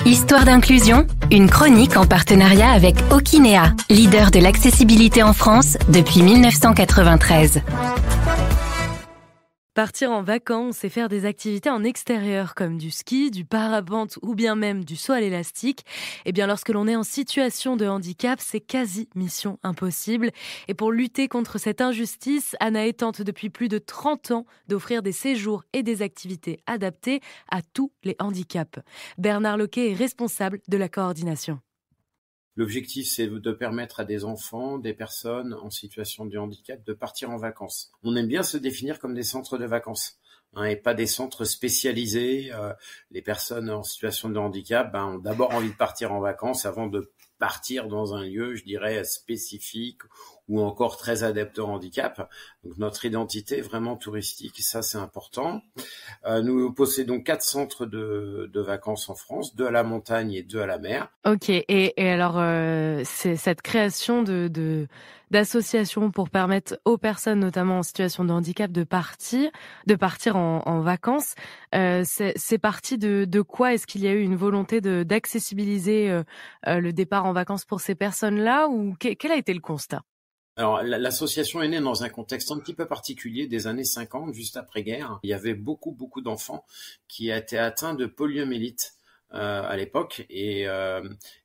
Histoire d'inclusion, une chronique en partenariat avec Okinea, leader de l'accessibilité en France depuis 1993. Partir en vacances et faire des activités en extérieur comme du ski, du parapente ou bien même du saut à l'élastique, eh bien lorsque l'on est en situation de handicap, c'est quasi mission impossible. Et pour lutter contre cette injustice, Anaë tente depuis plus de 30 ans d'offrir des séjours et des activités adaptées à tous les handicaps. Bernard Loquet est responsable de la coordination. L'objectif, c'est de permettre à des enfants, des personnes en situation de handicap de partir en vacances. On aime bien se définir comme des centres de vacances, et pas des centres spécialisés. Les personnes en situation de handicap ont d'abord envie de partir en vacances avant de partir dans un lieu, je dirais, spécifique ou encore très adapté au handicap. Donc notre identité est vraiment touristique, ça c'est important. Nous possédons 4 centres de vacances en France, 2 à la montagne et 2 à la mer. Ok, et alors c'est cette création d'associations pour permettre aux personnes, notamment en situation de handicap, de partir en vacances. C'est parti de quoi? Est-ce qu'il y a eu une volonté d'accessibiliser le départ en vacances pour ces personnes-là, ou quel a été le constat? Alors, l'association est née dans un contexte un petit peu particulier des années 50, juste après-guerre. Il y avait beaucoup d'enfants qui étaient atteints de poliomyélite à l'époque, et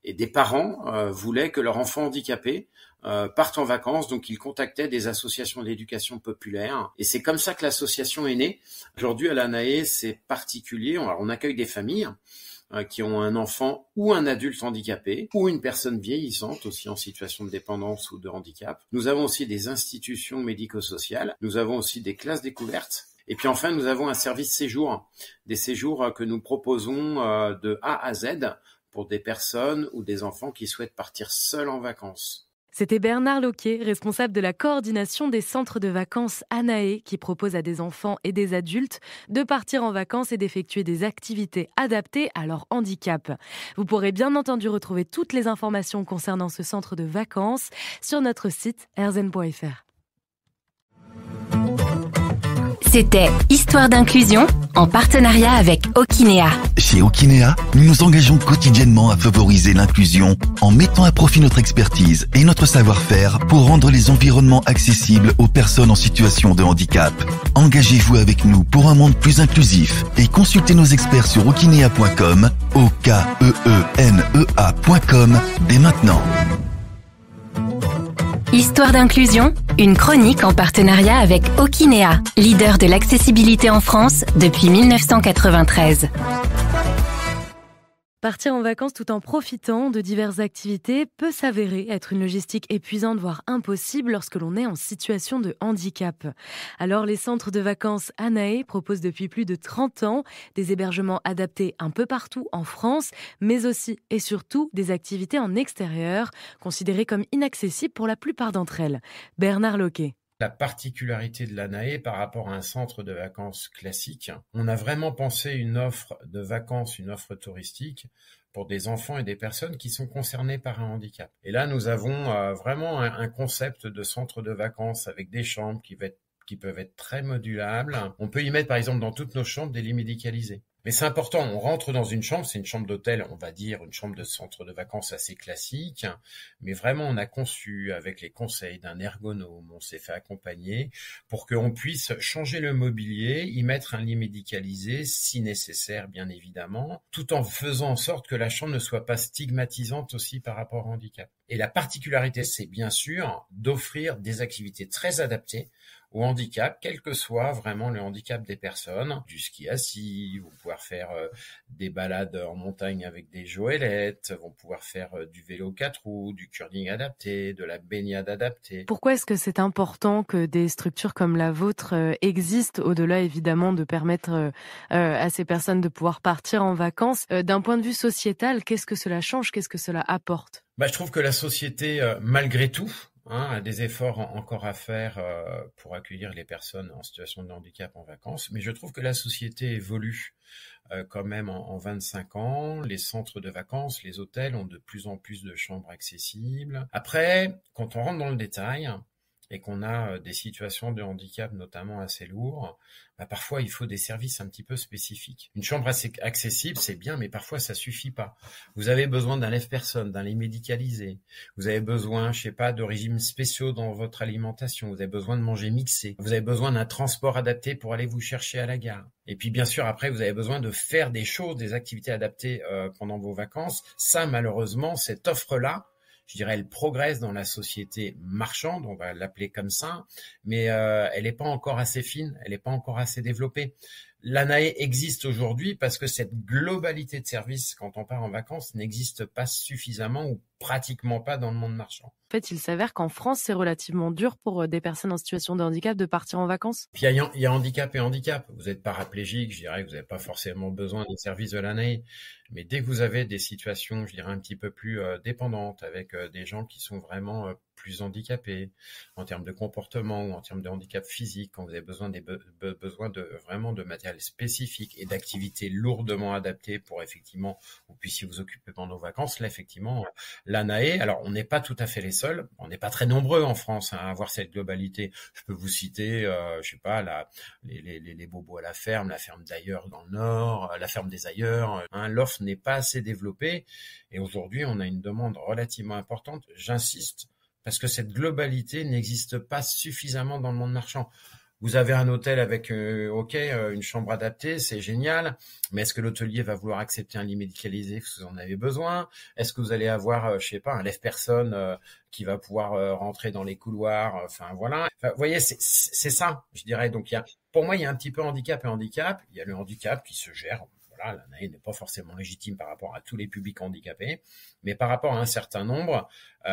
des parents voulaient que leur enfant handicapé partent en vacances, donc ils contactaient des associations d'éducation populaire, et c'est comme ça que l'association est née. Aujourd'hui, à l'ANAE, c'est particulier. On accueille des familles qui ont un enfant ou un adulte handicapé, ou une personne vieillissante aussi en situation de dépendance ou de handicap. Nous avons aussi des institutions médico-sociales, nous avons aussi des classes découvertes, et puis enfin nous avons un service séjour, des séjours que nous proposons de A à Z pour des personnes ou des enfants qui souhaitent partir seuls en vacances. C'était Bernard Loquet, responsable de la coordination des centres de vacances Anaë, qui propose à des enfants et des adultes de partir en vacances et d'effectuer des activités adaptées à leur handicap. Vous pourrez bien entendu retrouver toutes les informations concernant ce centre de vacances sur notre site erzen.fr. C'était Histoire d'inclusion en partenariat avec Okinea. Chez Okinea, nous nous engageons quotidiennement à favoriser l'inclusion en mettant à profit notre expertise et notre savoir-faire pour rendre les environnements accessibles aux personnes en situation de handicap. Engagez-vous avec nous pour un monde plus inclusif et consultez nos experts sur okinea.com, okenea.com dès maintenant. Histoire d'inclusion, une chronique en partenariat avec Okinea, leader de l'accessibilité en France depuis 1993. Partir en vacances tout en profitant de diverses activités peut s'avérer être une logistique épuisante, voire impossible lorsque l'on est en situation de handicap. Alors les centres de vacances Anaë proposent depuis plus de 30 ans des hébergements adaptés un peu partout en France, mais aussi et surtout des activités en extérieur, considérées comme inaccessibles pour la plupart d'entre elles. Bernard Loquet. La particularité de l'ANAE par rapport à un centre de vacances classique, on a vraiment pensé une offre de vacances, une offre touristique pour des enfants et des personnes qui sont concernées par un handicap. Et là, nous avons vraiment un concept de centre de vacances avec des chambres qui peuvent être très modulables. On peut y mettre, par exemple, dans toutes nos chambres, des lits médicalisés. Mais c'est important, on rentre dans une chambre, c'est une chambre d'hôtel, on va dire, une chambre de centre de vacances assez classique, mais vraiment on a conçu avec les conseils d'un ergonome, on s'est fait accompagner pour qu'on puisse changer le mobilier, y mettre un lit médicalisé si nécessaire bien évidemment, tout en faisant en sorte que la chambre ne soit pas stigmatisante aussi par rapport au handicap. Et la particularité, c'est bien sûr d'offrir des activités très adaptées au handicap, quel que soit vraiment le handicap des personnes, du ski assis, vont pouvoir faire des balades en montagne avec des joëlettes, vont pouvoir faire du vélo 4 roues, du curling adapté, de la baignade adaptée. Pourquoi est-ce que c'est important que des structures comme la vôtre existent, au-delà évidemment de permettre à ces personnes de pouvoir partir en vacances? D'un point de vue sociétal, qu'est-ce que cela change? Qu'est-ce que cela apporte? Je trouve que la société, malgré tout, a des efforts encore à faire pour accueillir les personnes en situation de handicap en vacances, mais je trouve que la société évolue quand même en 25 ans. Les centres de vacances, les hôtels ont de plus en plus de chambres accessibles. Après, quand on rentre dans le détail, et qu'on a des situations de handicap notamment assez lourdes, parfois il faut des services un petit peu spécifiques. Une chambre assez accessible, c'est bien, mais parfois ça suffit pas. Vous avez besoin d'un lève-personne, d'un lit médicalisé. Vous avez besoin, je sais pas, de régimes spéciaux dans votre alimentation. Vous avez besoin de manger mixé. Vous avez besoin d'un transport adapté pour aller vous chercher à la gare. Et puis bien sûr, après, vous avez besoin de faire des choses, des activités adaptées pendant vos vacances. Ça, malheureusement, cette offre-là, je dirais, elle progresse dans la société marchande, on va l'appeler comme ça, mais elle n'est pas encore assez fine, elle n'est pas encore assez développée. L'ANAE existe aujourd'hui parce que cette globalité de services, quand on part en vacances, n'existe pas suffisamment ou pratiquement pas dans le monde marchand. En fait, il s'avère qu'en France, c'est relativement dur pour des personnes en situation de handicap de partir en vacances. Puis il y a handicap et handicap. Vous êtes paraplégique, je dirais que vous n'avez pas forcément besoin des services de l'ANAE. Mais dès que vous avez des situations, je dirais, un petit peu plus dépendantes, avec des gens qui sont vraiment plus handicapés en termes de comportement ou en termes de handicap physique, quand vous avez besoin vraiment de matériel spécifique et d'activités lourdement adaptées pour effectivement vous puissiez vous occuper pendant vos vacances, là effectivement l'ANAE, alors on n'est pas tout à fait les seuls, on n'est pas très nombreux en France à avoir cette globalité. Je peux vous citer, je sais pas, les bobos à la ferme d'Ailleurs dans le Nord, la ferme des Ailleurs. L'offre n'est pas assez développée et aujourd'hui on a une demande relativement importante. J'insiste parce que cette globalité n'existe pas suffisamment dans le monde marchand. Vous avez un hôtel avec, une chambre adaptée, c'est génial, mais est-ce que l'hôtelier va vouloir accepter un lit médicalisé si vous en avez besoin? Est-ce que vous allez avoir, je sais pas, un lève-personne qui va pouvoir rentrer dans les couloirs? Enfin voilà. Enfin, vous voyez, c'est ça, je dirais. Donc pour moi, il y a un petit peu handicap et handicap. Il y a le handicap qui se gère. Voilà, l'ANAE n'est pas forcément légitime par rapport à tous les publics handicapés, mais par rapport à un certain nombre,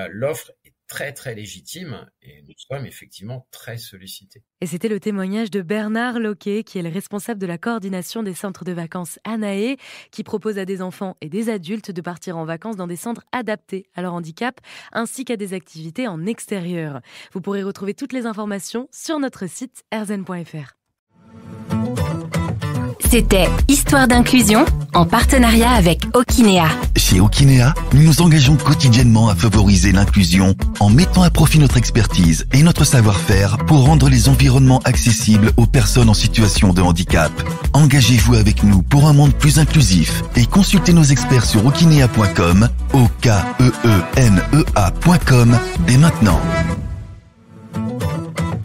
l'offre est très très légitime et nous sommes effectivement très sollicités. Et c'était le témoignage de Bernard Loquet, qui est le responsable de la coordination des centres de vacances ANAE, qui propose à des enfants et des adultes de partir en vacances dans des centres adaptés à leur handicap, ainsi qu'à des activités en extérieur. Vous pourrez retrouver toutes les informations sur notre site erzen.fr. C'était Histoire d'inclusion en partenariat avec Okinea. Chez Okinea, nous nous engageons quotidiennement à favoriser l'inclusion en mettant à profit notre expertise et notre savoir-faire pour rendre les environnements accessibles aux personnes en situation de handicap. Engagez-vous avec nous pour un monde plus inclusif et consultez nos experts sur okinea.com, okenea.com dès maintenant.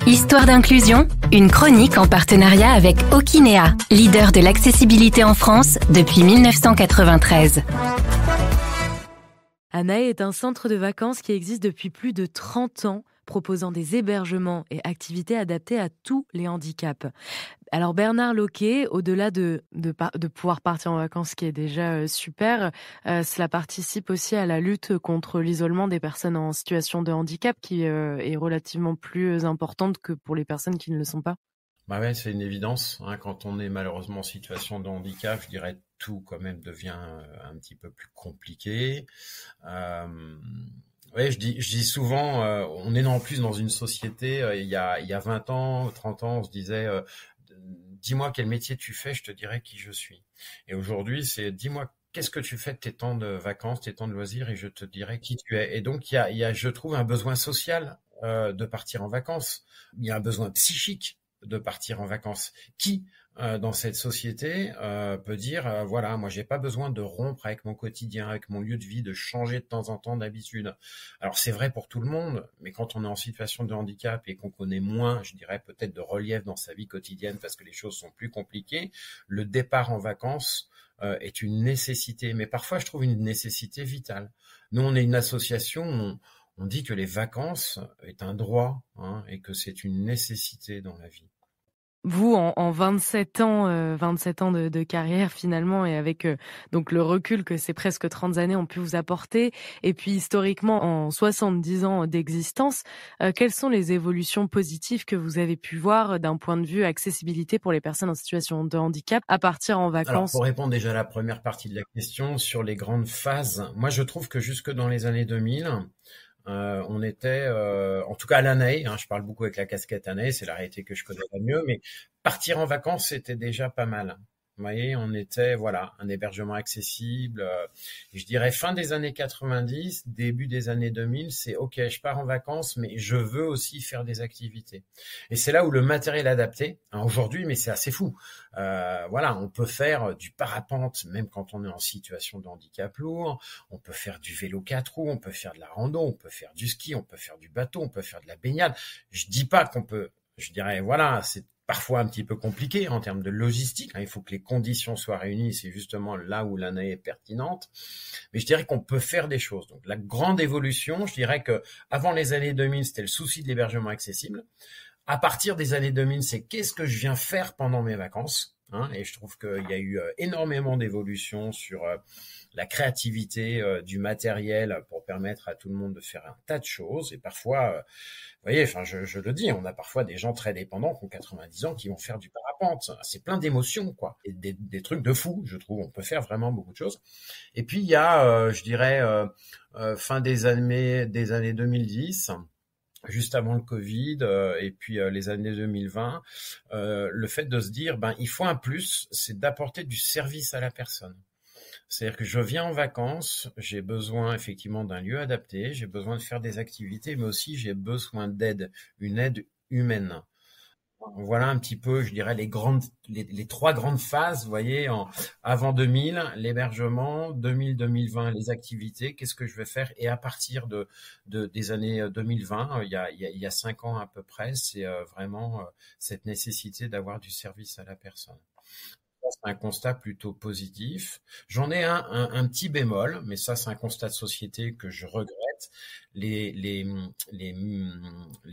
Histoire d'inclusion, une chronique en partenariat avec Okinea, leader de l'accessibilité en France depuis 1993. ANAE est un centre de vacances qui existe depuis plus de 30 ans, proposant des hébergements et activités adaptées à tous les handicaps. Alors Bernard Loquet, au-delà de pouvoir partir en vacances, ce qui est déjà super, cela participe aussi à la lutte contre l'isolement des personnes en situation de handicap qui est relativement plus importante que pour les personnes qui ne le sont pas. Ouais, c'est une évidence. Quand on est malheureusement en situation de handicap, je dirais tout quand même devient un petit peu plus compliqué. Ouais, je dis souvent, on est en plus dans une société, il y a 20 ans, 30 ans, on se disait, dis-moi quel métier tu fais, je te dirai qui je suis. Et aujourd'hui, c'est dis-moi qu'est-ce que tu fais de tes temps de vacances, tes temps de loisirs, et je te dirai qui tu es. Et donc, il y a, je trouve, un besoin social de partir en vacances. Il y a un besoin psychique de partir en vacances. Qui dans cette société peut dire voilà, moi j'ai pas besoin de rompre avec mon quotidien, avec mon lieu de vie, de changer de temps en temps d'habitude. Alors c'est vrai pour tout le monde, mais quand on est en situation de handicap et qu'on connaît moins, je dirais peut-être de relief dans sa vie quotidienne parce que les choses sont plus compliquées, le départ en vacances est une nécessité, mais parfois je trouve une nécessité vitale. Nous on est une association, on dit que les vacances est un droit et que c'est une nécessité dans la vie. Vous, en 27 ans de carrière finalement, et avec donc le recul que ces presque 30 années ont pu vous apporter, et puis historiquement en 70 ans d'existence, quelles sont les évolutions positives que vous avez pu voir d'un point de vue accessibilité pour les personnes en situation de handicap à partir en vacances? Alors, pour répondre déjà à la première partie de la question sur les grandes phases, moi je trouve que jusque dans les années 2000, on était, en tout cas à l'ANAE, je parle beaucoup avec la casquette ANAE, c'est la réalité que je connais la mieux, mais partir en vacances, c'était déjà pas mal. Vous voyez, on était, voilà, un hébergement accessible. Et je dirais fin des années 90, début des années 2000, c'est OK, je pars en vacances, mais je veux aussi faire des activités. Et c'est là où le matériel adapté, aujourd'hui, mais c'est assez fou. Voilà, on peut faire du parapente, même quand on est en situation de handicap lourd. On peut faire du vélo 4 roues, on peut faire de la rando, on peut faire du ski, on peut faire du bateau, on peut faire de la baignade. Je dis pas qu'on peut, je dirais, voilà, c'est parfois un petit peu compliqué en termes de logistique. Il faut que les conditions soient réunies. C'est justement là où l'année est pertinente. Mais je dirais qu'on peut faire des choses. Donc, la grande évolution, je dirais que avant les années 2000, c'était le souci de l'hébergement accessible. À partir des années 2000, c'est qu'est-ce que je viens faire pendant mes vacances, et je trouve qu'il y a eu énormément d'évolutions sur la créativité du matériel pour permettre à tout le monde de faire un tas de choses. Et parfois, vous voyez, enfin, je le dis, on a parfois des gens très dépendants qui ont 90 ans qui vont faire du parapente. C'est plein d'émotions, quoi. Et des trucs de fou, je trouve. On peut faire vraiment beaucoup de choses. Et puis, il y a, je dirais, fin des années 2010, juste avant le Covid, et puis les années 2020, le fait de se dire, il faut un plus, c'est d'apporter du service à la personne. C'est-à-dire que je viens en vacances, j'ai besoin effectivement d'un lieu adapté, j'ai besoin de faire des activités, mais aussi j'ai besoin d'aide, une aide humaine. Voilà un petit peu, je dirais, les trois grandes phases, vous voyez, avant 2000, l'hébergement, 2000-2020, les activités, qu'est-ce que je vais faire? Et à partir des années 2020, il y a 5 ans à peu près, c'est vraiment cette nécessité d'avoir du service à la personne. C'est un constat plutôt positif. J'en ai un petit bémol, mais ça, c'est un constat de société que je regrette. Les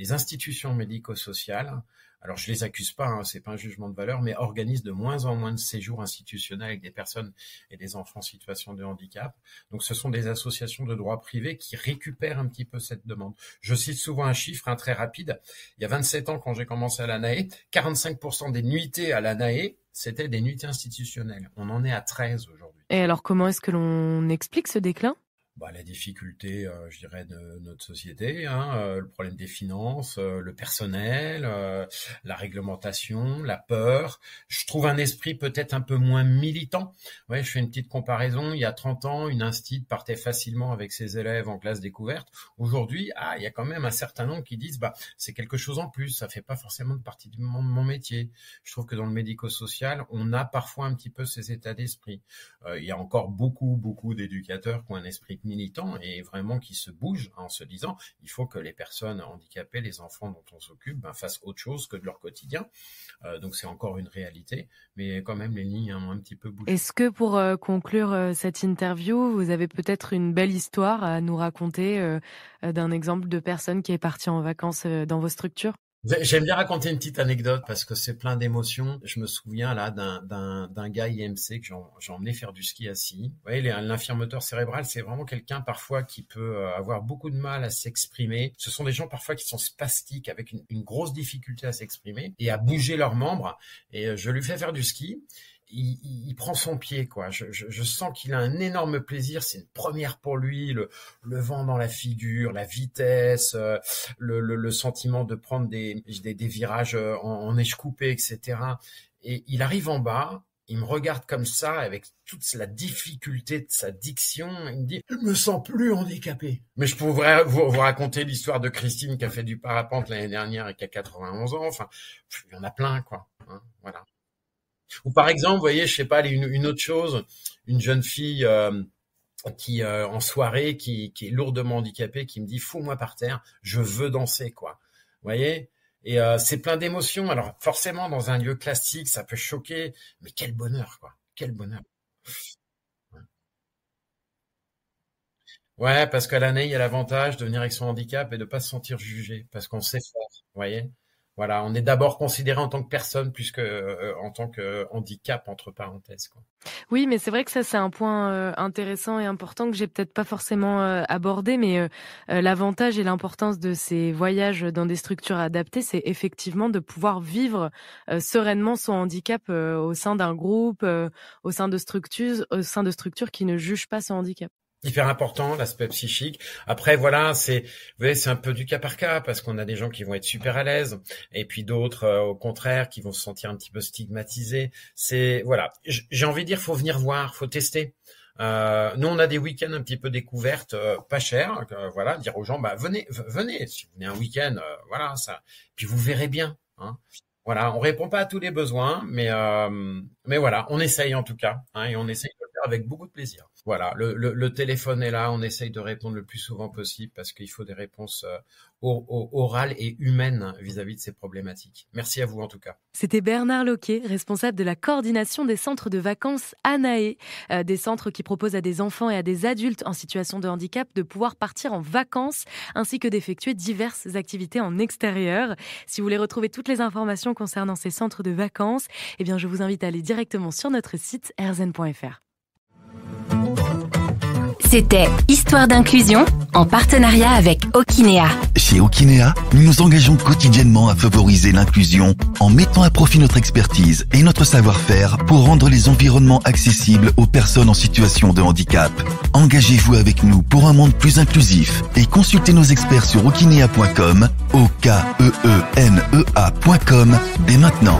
institutions médico-sociales, alors je les accuse pas, c'est pas un jugement de valeur, mais organisent de moins en moins de séjours institutionnels avec des personnes et des enfants en situation de handicap. Donc ce sont des associations de droit privé qui récupèrent un petit peu cette demande. Je cite souvent un chiffre très rapide. Il y a 27 ans, quand j'ai commencé à l'ANAE, 45% des nuitées à l'ANAE, c'était des nuitées institutionnelles. On en est à 13 aujourd'hui. Et alors, comment est-ce que l'on explique ce déclin ? La difficulté, je dirais, de notre société, le problème des finances, le personnel, la réglementation, la peur. Je trouve un esprit peut-être un peu moins militant. Ouais, je fais une petite comparaison. Il y a 30 ans, une institut partait facilement avec ses élèves en classe découverte. Aujourd'hui, il y a quand même un certain nombre qui disent, c'est quelque chose en plus. Ça fait pas forcément partie de mon métier. Je trouve que dans le médico-social, on a parfois un petit peu ces états d'esprit. Il y a encore beaucoup d'éducateurs qui ont un esprit militants et vraiment qui se bougent en se disant il faut que les personnes handicapées, les enfants dont on s'occupe, fassent autre chose que de leur quotidien. Donc c'est encore une réalité, mais quand même les lignes ont un petit peu bougé. Est-ce que pour conclure cette interview, vous avez peut-être une belle histoire à nous raconter d'un exemple de personne qui est partie en vacances dans vos structures ? J'aime bien raconter une petite anecdote parce que c'est plein d'émotions. Je me souviens là d'un gars IMC que j'ai emmené faire du ski assis. Vous voyez, l'infirme moteur cérébral, c'est vraiment quelqu'un parfois qui peut avoir beaucoup de mal à s'exprimer. Ce sont des gens parfois qui sont spastiques avec une grosse difficulté à s'exprimer et à bouger leurs membres. Et je lui fais faire du ski. Il prend son pied, quoi. Je sens qu'il a un énorme plaisir. C'est une première pour lui, le vent dans la figure, la vitesse, le sentiment de prendre des virages en éche-coupée, etc. Et il arrive en bas, il me regarde comme ça, avec toute la difficulté de sa diction. Il me dit, je me sens plus handicapé. Mais je pourrais vous raconter l'histoire de Christine qui a fait du parapente l'année dernière et qui a 91 ans. Enfin, il y en a plein, quoi. Voilà. Ou par exemple, vous voyez, je sais pas, une autre chose, une jeune fille qui en soirée, qui est lourdement handicapée, qui me dit fous-moi par terre, je veux danser, quoi. Vous voyez ? Et c'est plein d'émotions. Alors forcément, dans un lieu classique, ça peut choquer, mais quel bonheur, quoi. Quel bonheur. Ouais, parce qu'à l'année, il y a l'avantage de venir avec son handicap et de pas se sentir jugé, parce qu'on sait faire, vous voyez. Voilà, on est d'abord considéré en tant que personne plus que en tant que handicap entre parenthèses, quoi. Oui, mais c'est vrai que ça c'est un point intéressant et important que j'ai peut-être pas forcément abordé, mais l'avantage et l'importance de ces voyages dans des structures adaptées, c'est effectivement de pouvoir vivre sereinement son handicap au sein d'un groupe, au sein de structures qui ne jugent pas son handicap. Hyper important, l'aspect psychique. Après, voilà, vous voyez, c'est un peu du cas par cas, parce qu'on a des gens qui vont être super à l'aise, et puis d'autres, au contraire, qui vont se sentir un petit peu stigmatisés. Voilà. J'ai envie de dire, faut venir voir, faut tester. Nous, on a des week-ends un petit peu découvertes, pas chers, voilà, dire aux gens, venez, si vous venez un week-end, voilà, ça, puis vous verrez bien, hein. Voilà, on répond pas à tous les besoins, mais voilà, on essaye en tout cas, hein, et on essaye de le faire avec beaucoup de plaisir. Voilà, le téléphone est là, on essaye de répondre le plus souvent possible parce qu'il faut des réponses orales et humaines vis-à-vis de ces problématiques. Merci à vous en tout cas. C'était Bernard Loquet, responsable de la coordination des centres de vacances ANAE, des centres qui proposent à des enfants et à des adultes en situation de handicap de pouvoir partir en vacances ainsi que d'effectuer diverses activités en extérieur. Si vous voulez retrouver toutes les informations concernant ces centres de vacances, eh bien je vous invite à aller directement sur notre site rzn.fr. C'était Histoire d'inclusion en partenariat avec Okinea. Chez Okinea, nous nous engageons quotidiennement à favoriser l'inclusion en mettant à profit notre expertise et notre savoir-faire pour rendre les environnements accessibles aux personnes en situation de handicap. Engagez-vous avec nous pour un monde plus inclusif et consultez nos experts sur okinea.com, okenea.com dès maintenant.